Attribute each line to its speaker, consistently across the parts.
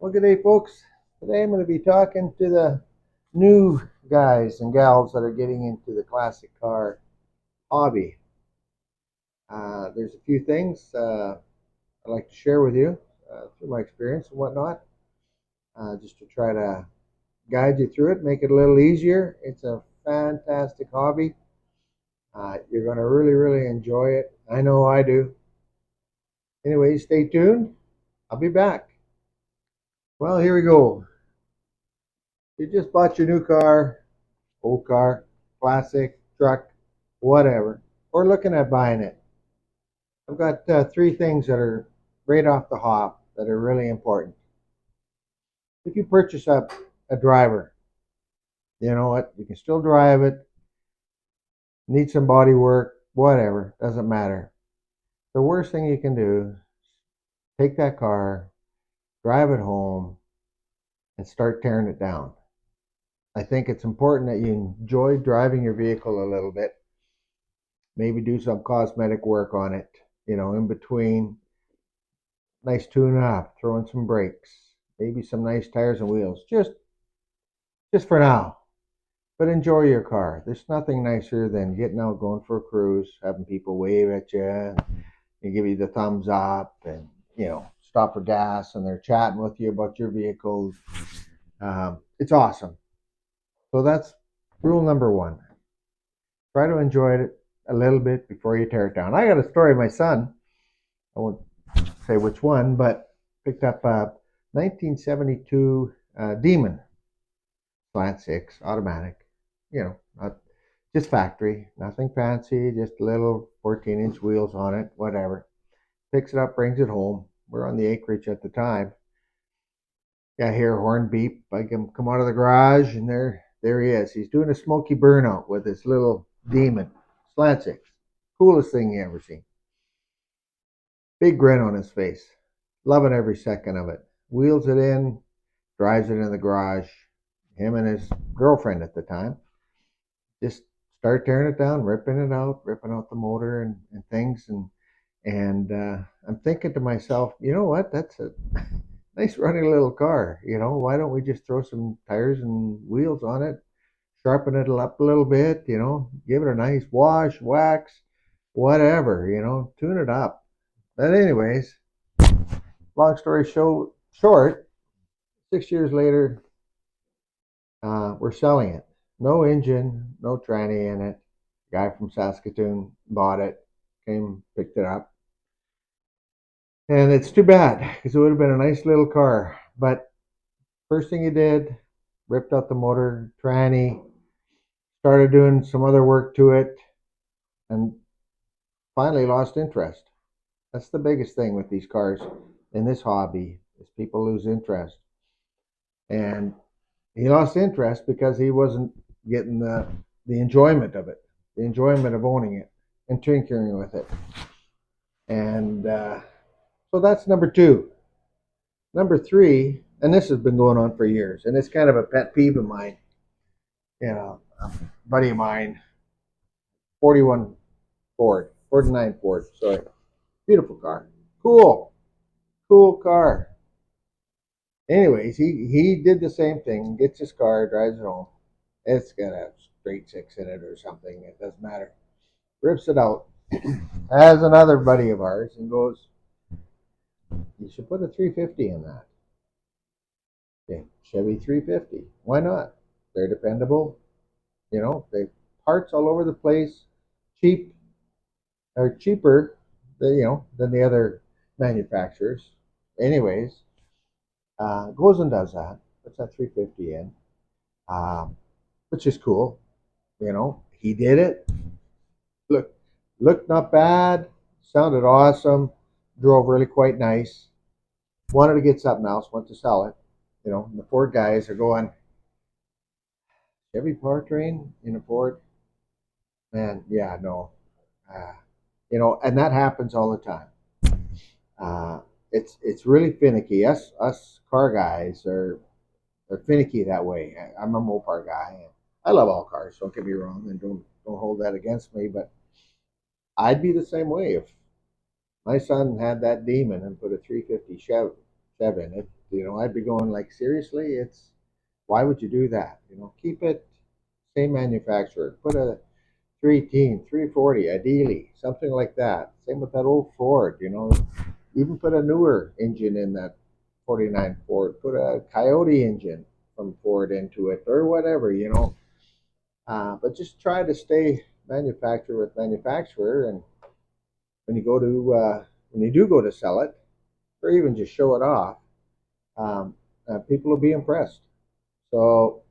Speaker 1: Well, good day, folks. Today I'm going to be talking to the new guys and gals that are getting into the classic car hobby. There's a few things I'd like to share with you through my experience and whatnot, just to try to guide you through it, make it a little easier. It's a fantastic hobby. You're going to really, really enjoy it. I know I do. Anyway, stay tuned. I'll be back. Well, here we go. You just bought your new car, old car, classic, truck, whatever, or looking at buying it. I've got three things that are right off the hop that are really important. If you purchase a driver, you know what? You can still drive it, need some body work, whatever, doesn't matter. The worst thing you can do, take that car, drive it home, and start tearing it down. I think it's important that you enjoy driving your vehicle a little bit. Maybe do some cosmetic work on it, in between. Nice tune up, throw in some brakes, maybe some nice tires and wheels, just for now. But enjoy your car. There's nothing nicer than getting out, going for a cruise, having people wave at you and give you the thumbs up, and stop for gas, and they're chatting with you about your vehicle. It's awesome. So that's rule number one. Try to enjoy it a little bit before you tear it down. I got a story of my son. I won't say which one, but picked up a 1972 Demon Slant 6 automatic. Not just factory, nothing fancy, just little 14-inch wheels on it, whatever. Picks it up, brings it home. We're on the acreage at the time. I hear a horn beep. I come out of the garage, and there he is. He's doing a Smokey burnout with his little Demon Slant 6. Coolest thing you ever seen. Big grin on his face. Loving every second of it. Wheels it in, drives it in the garage. Him and his girlfriend at the time just start tearing it down, ripping out the motor and things. And I'm thinking to myself, you know what? That's a nice running little car. Why don't we just throw some tires and wheels on it, sharpen it up a little bit, give it a nice wash, wax, whatever, tune it up. But anyways, long story short, 6 years later, we're selling it. No engine, no tranny in it. Guy from Saskatoon bought it, came, picked it up. And it's too bad because it would have been a nice little car. But first thing he did, ripped out the motor, tranny, started doing some other work to it, and finally lost interest. That's the biggest thing with these cars in this hobby, is people lose interest. And he lost interest because he wasn't getting the enjoyment of it, the enjoyment of owning it and tinkering with it. And so that's number two. Number three, and this has been going on for years, and it's kind of a pet peeve of mine. A buddy of mine, 41 Ford, 49 Ford, sorry. Beautiful car. Cool car. Anyways, he did the same thing, gets his car, drives it home. It's got a straight six in it or something, it doesn't matter. Rips it out, has another buddy of ours, and goes, you should put a 350 in that. Okay, Chevy 350. Why not? They're dependable. They parts all over the place, cheap, or cheaper than the other manufacturers. Anyways, goes and does that. Puts that 350 in, which is cool. He did it. Looked not bad. Sounded awesome. Drove really quite nice. Wanted to get something else. Wanted to sell it. And the Ford guys are going, Chevy powertrain in a Ford? Man, yeah, no. Uh, and that happens all the time. Uh, it's really finicky. Us car guys are finicky that way. I'm a Mopar guy. I love all cars. Don't get me wrong, and don't hold that against me. But I'd be the same way if my son had that Demon and put a 350 Chev in it. I'd be going like, seriously, why would you do that? Keep it same manufacturer. Put a 340, ideally, something like that. Same with that old Ford. Even put a newer engine in that 49 Ford. Put a Coyote engine from Ford into it, or whatever. But just try to stay manufacturer with manufacturer, and when you do go to sell it, or even just show it off, um, people will be impressed. So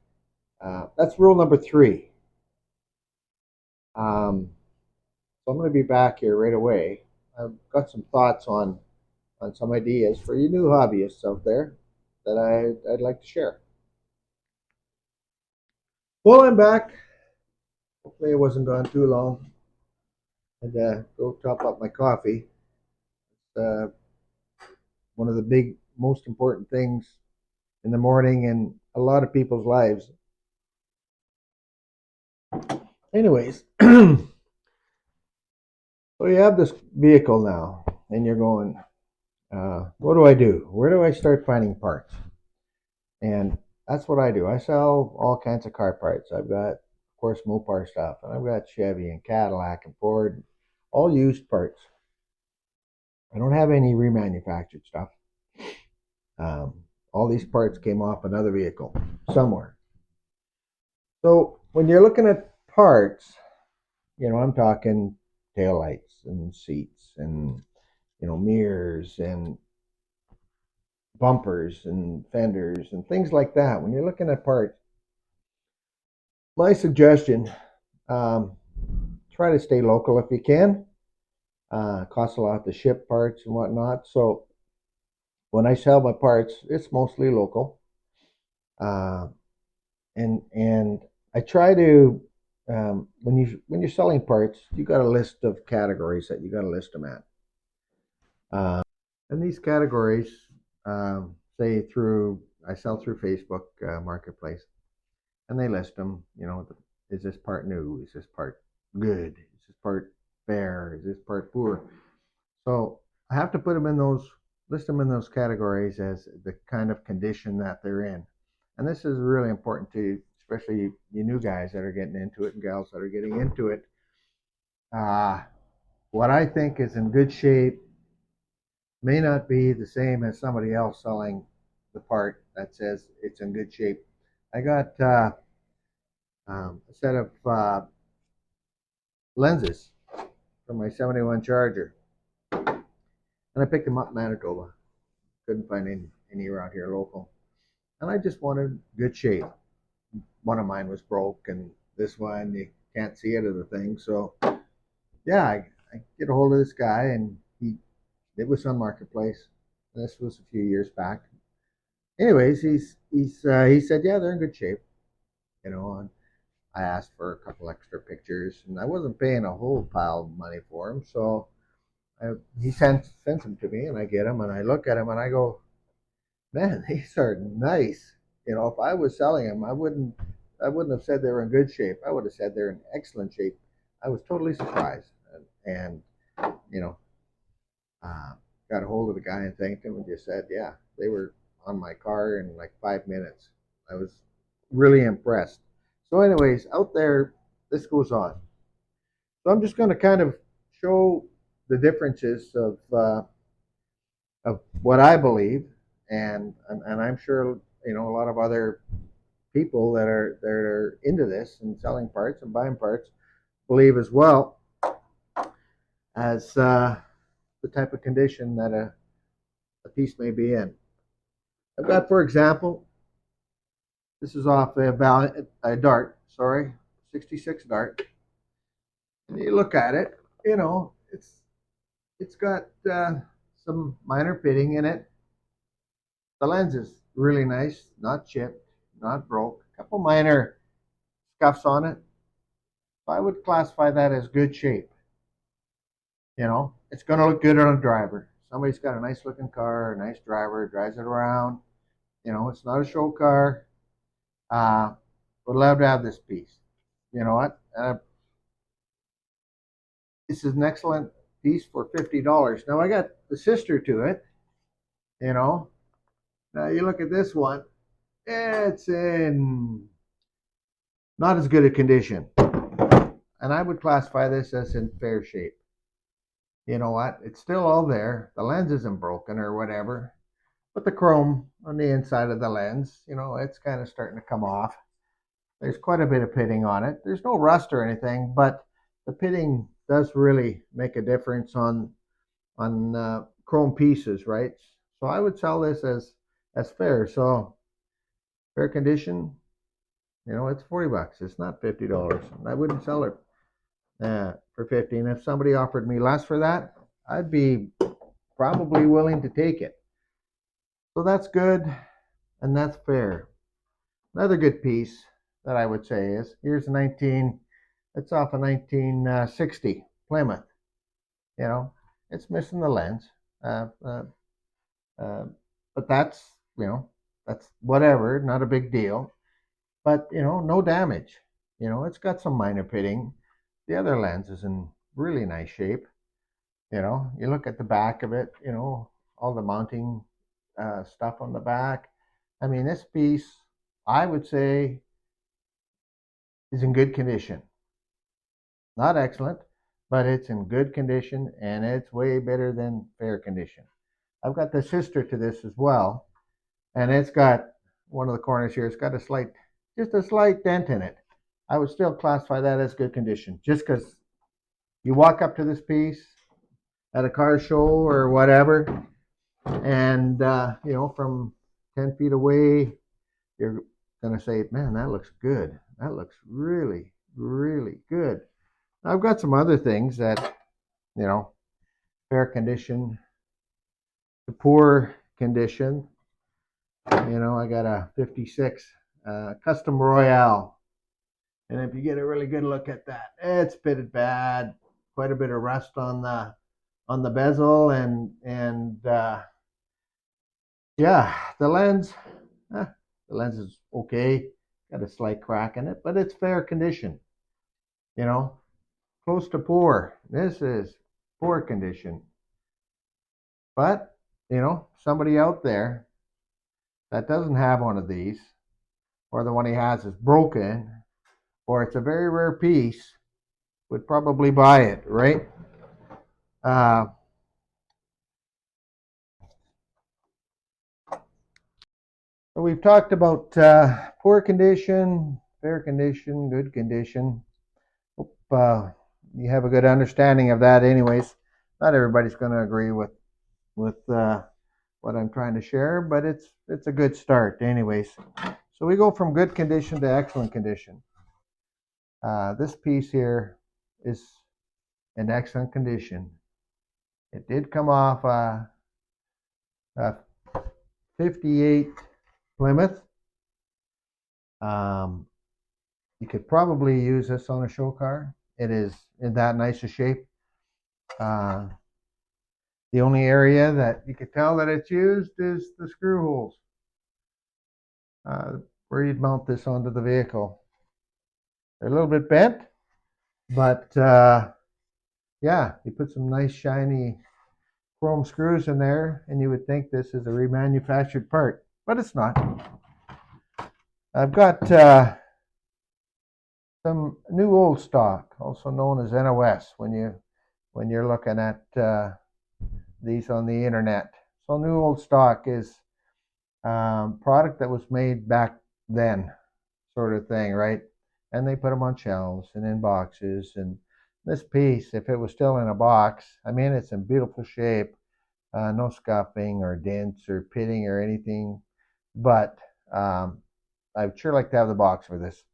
Speaker 1: that's rule number 3. So I'm going to be back here right away. I've got some thoughts on some ideas for you new hobbyists out there that I'd like to share. Well, I'm back. Hopefully, it wasn't gone too long. And go top up my coffee. Uh, One of the most important things in the morning in a lot of people's lives. Anyways, so you have this vehicle now, and you're going, what do I do? Where do I start finding parts? And that's what I do. I sell all kinds of car parts. I've got, of course, Mopar stuff, and I've got Chevy and Cadillac and Ford, all used parts. I don't have any remanufactured stuff. Um, all these parts came off another vehicle somewhere. So when you're looking at parts, I'm talking taillights and seats and mirrors and bumpers and fenders and things like that. When you're looking at parts, my suggestion, um, try to stay local if you can. It costs a lot to ship parts and whatnot. So when I sell my parts, it's mostly local. Uh, and I try to, when you're selling parts, you got a list of categories that you got to list them at. And these categories, say I sell through Facebook Marketplace, and they list them. Is this part new? Is this part good? Is this part fair? Is this part poor? So I have to list them in those categories as the kind of condition that they're in. And this is really important to, especially you new guys that are getting into it and gals that are getting into it. What I think is in good shape may not be the same as somebody else selling the part that says it's in good shape. I got a set of lenses for my 71 Charger, and I picked them up in Manitoba. Couldn't find any around here local, and I just wanted good shape. One of mine was broke, and this one you can't see it of the thing. So yeah, I get a hold of this guy, and it was on Marketplace. This was a few years back. Anyways, he said, yeah, they're in good shape. And I asked for a couple extra pictures, and I wasn't paying a whole pile of money for them. So he sends them to me, and I get them, and I look at them, and I go, man, these are nice. If I was selling them, I wouldn't have said they were in good shape. I would have said they're in excellent shape. I was totally surprised, and you know, uh, got a hold of the guy and thanked him, and just said, yeah, they were on my car in like 5 minutes. I was really impressed. So, anyways, out there, this goes on. So I'm just going to kind of show the differences of what I believe, and I'm sure a lot of other people that are into this and selling parts and buying parts believe as well, as the type of condition that a piece may be in. I've got, for example, this is off a Dart, 66 Dart, and you look at it, it's got some minor pitting in it. The lens is really nice, not chipped, not broke. A couple minor scuffs on it. I would classify that as good shape. It's going to look good on a driver. Somebody's got a nice looking car, a nice driver, drives it around. It's not a show car. Would love to have this piece. You know what? This is an excellent piece for $50. Now I got the sister to it, you know, Now you look at this one, it's in not as good a condition. And I would classify this as in fair shape. You know what? It's still all there. The lens isn't broken or whatever. But the chrome on the inside of the lens, it's kind of starting to come off. There's quite a bit of pitting on it. There's no rust or anything, but the pitting does really make a difference on chrome pieces, right? So I would sell this as fair. So fair condition, it's $40. It's not $50. I wouldn't sell it for 50. And if somebody offered me less for that, I'd be probably willing to take it. So that's good and that's fair. Another good piece that I would say is here's it's off a 1960 Plymouth. You know, it's missing the lens, uh, uh, uh, but that's whatever, not a big deal. But no damage. It's got some minor pitting. The other lens is in really nice shape. You look at the back of it. All the mounting stuff on the back. I mean, this piece, I would say, is in good condition. Not excellent, but it's in good condition and it's way better than fair condition. I've got the sister to this as well, and it's got one of the corners here. It's got just a slight dent in it. I would still classify that as good condition, just because you walk up to this piece at a car show or whatever, and from 10 feet away, you're gonna say, "Man, that looks good. That looks really, really good." I've got some other things that, you know, fair condition to poor condition. I got a 56 Custom Royale. And if you get a really good look at that, it's pitted bad, quite a bit of rust on the bezel, and yeah, the lens is okay, got a slight crack in it, but it's fair condition. You know, close to poor. This is poor condition. But, somebody out there that doesn't have one of these, or the one he has is broken, or it's a very rare piece, would probably buy it, right? Uh, so we've talked about poor condition, fair condition, good condition. Hope you have a good understanding of that. Anyways, not everybody's going to agree with what I'm trying to share, but it's a good start. Anyways, so we go from good condition to excellent condition. This piece here is in excellent condition. It did come off a 58 Plymouth. You could probably use this on a show car. It is in that nice a shape. Uh, the only area that you could tell that it's used is the screw holes where you'd mount this onto the vehicle. They're a little bit bent, but yeah, you put some nice shiny chrome screws in there, and you would think this is a remanufactured part, but it's not. I've got some new old stock, also known as NOS, when you're looking at these on the internet. So new old stock is product that was made back then, sort of thing, right? And they put them on shelves and in boxes. And this piece, if it was still in a box, I mean, it's in beautiful shape, no scuffing or dents or pitting or anything. But I'd sure like to have the box for this.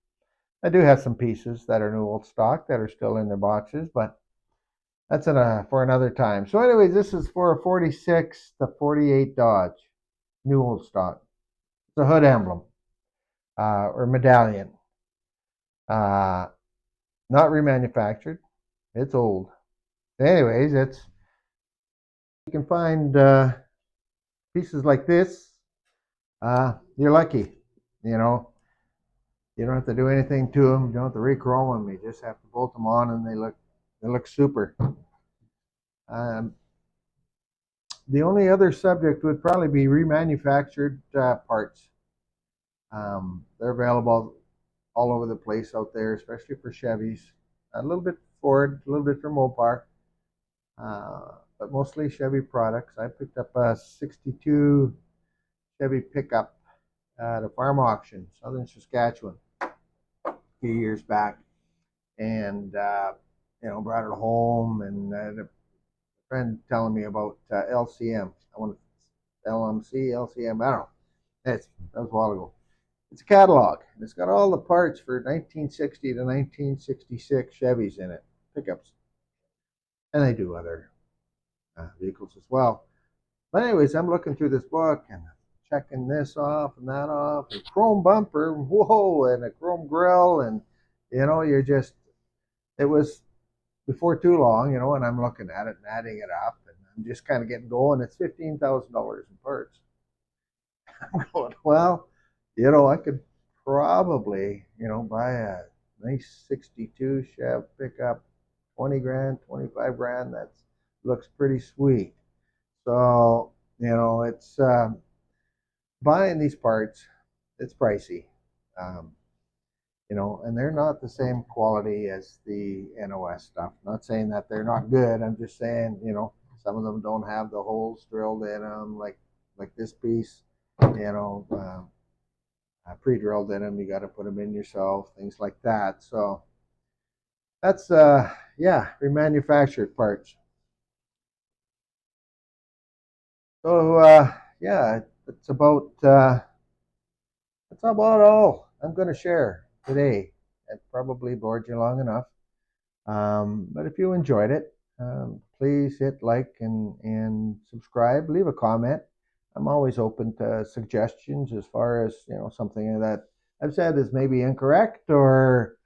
Speaker 1: I do have some pieces that are new old stock that are still in their boxes, but that's for another time. So, anyways, this is for a 46 to 48 Dodge, new old stock. It's a hood emblem or medallion. Not remanufactured. It's old. Anyways, you can find pieces like this. You're lucky. You know, you don't have to do anything to them. You don't have to re-chrome them. You just have to bolt them on, and they look super. Um, The only other subject would probably be remanufactured parts. They're available all over the place out there, especially for Chevys. A little bit Ford, a little bit for Mopar, but mostly Chevy products. I picked up a '62 Chevy pickup at a farm auction, southern Saskatchewan, a few years back, and brought it home. And a friend telling me about LCM. I want LMC, LCM. I don't know. That was a while ago. It's a catalog. And it's got all the parts for 1960 to 1966 Chevys in it, pickups, and they do other vehicles as well. But anyways, I'm looking through this book and checking this off and that off, and chrome bumper, whoa, and a chrome grill, and you're just. It was before too long, and I'm looking at it and adding it up, and I'm just kind of getting going. It's $15,000 in parts. I'm going, well, I could probably, buy a nice '62 Chev pickup, 20 grand, 25 grand. That looks pretty sweet. So, it's buying these parts, it's pricey. Um, and they're not the same quality as the NOS stuff. Not saying that they're not good. I'm just saying, some of them don't have the holes drilled in them, like this piece, pre-drilled in them. You got to put them in yourself, things like that. So that's remanufactured parts. So yeah, that's about all I'm going to share today. It probably bored you long enough. But if you enjoyed it, please hit like and subscribe. Leave a comment. I'm always open to suggestions as far as something that I've said is maybe incorrect, or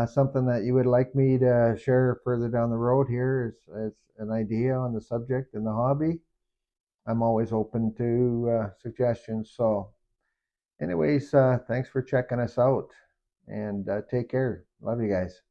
Speaker 1: something that you would like me to share further down the road here as an idea on the subject and the hobby. I'm always open to suggestions. So, anyways, thanks for checking us out, and take care. Love you guys.